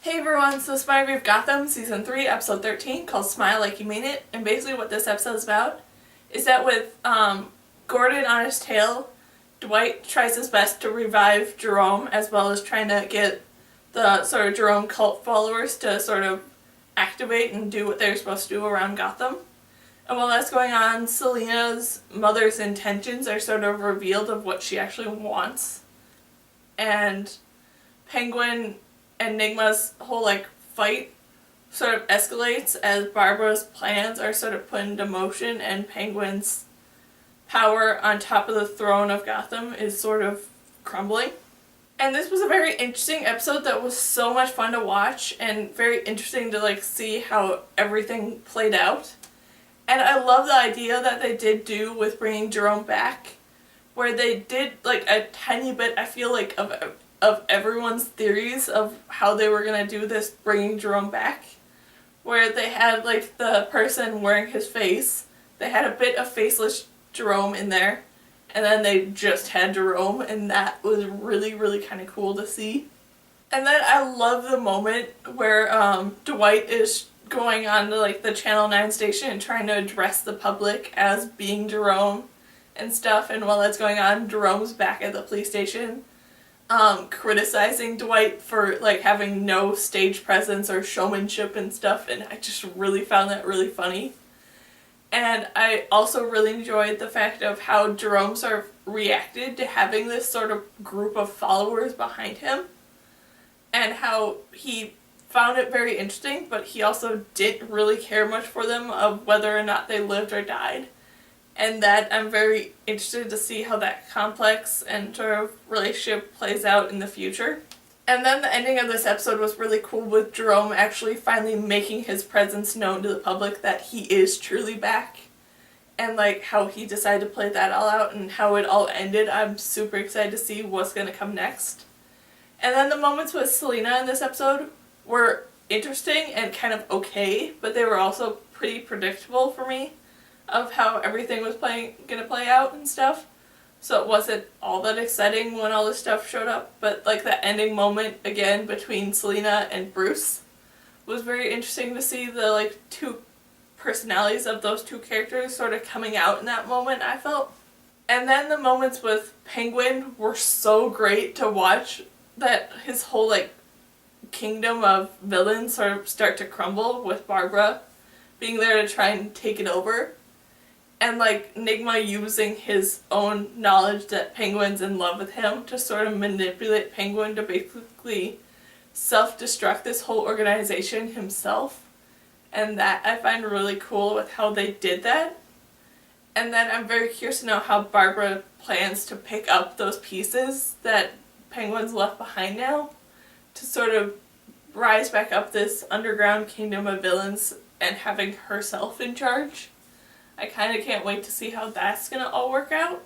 Hey everyone, so this is my review of Gotham Season 3, Episode 13, called Smile Like You Mean It. And basically what this episode is about is that with Gordon on his tail, Dwight tries his best to revive Jerome, as well as trying to get the sort of Jerome cult followers to sort of activate and do what they're supposed to do around Gotham. And while that's going on, Selina's mother's intentions are sort of revealed of what she actually wants. And Penguin Enigma's whole fight sort of escalates as Barbara's plans are sort of put into motion and Penguin's power on top of the throne of Gotham is sort of crumbling. And this was a very interesting episode that was so much fun to watch and very interesting to see how everything played out. And I love the idea that they did do with bringing Jerome back, where they did a tiny bit, I feel of everyone's theories of how they were going to do this bringing Jerome back, where they had the person wearing his face, they had a bit of faceless Jerome in there, and then they just had Jerome, and that was really, really kind of cool to see. And then I love the moment where Dwight is going on to the Channel 9 station and trying to address the public as being Jerome and stuff, and while that's going on, Jerome's back at the police station criticizing Dwight for having no stage presence or showmanship and stuff, and I just really found that really funny. And I also really enjoyed the fact of how Jerome sort of reacted to having this sort of group of followers behind him, and how he found it very interesting, but he also didn't really care much for them of whether or not they lived or died. And that I'm very interested to see how that complex and sort of relationship plays out in the future. And then the ending of this episode was really cool, with Jerome actually finally making his presence known to the public that he is truly back. And how he decided to play that all out and how it all ended. I'm super excited to see what's going to come next. And then the moments with Selina in this episode were interesting and kind of okay, but they were also pretty predictable for me, of how everything was gonna play out and stuff. So it wasn't all that exciting when all this stuff showed up, but the ending moment again between Selina and Bruce was very interesting to see the two personalities of those two characters sort of coming out in that moment, I felt. And then the moments with Penguin were so great to watch, that his whole kingdom of villains sort of start to crumble with Barbara being there to try and take it over. And Nigma using his own knowledge that Penguin's in love with him to sort of manipulate Penguin to basically self-destruct this whole organization himself. And that I find really cool with how they did that. And then I'm very curious to know how Barbara plans to pick up those pieces that Penguin's left behind now to sort of rise back up this underground kingdom of villains and having herself in charge. I kind of can't wait to see how that's going to all work out.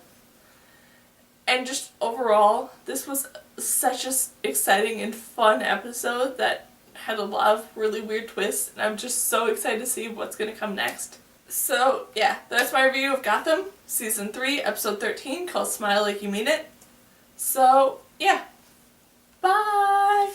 And just overall, this was such an exciting and fun episode that had a lot of really weird twists, and I'm just so excited to see what's going to come next. So yeah, that's my review of Gotham Season 3, Episode 13, called Smile Like You Mean It. So yeah, bye!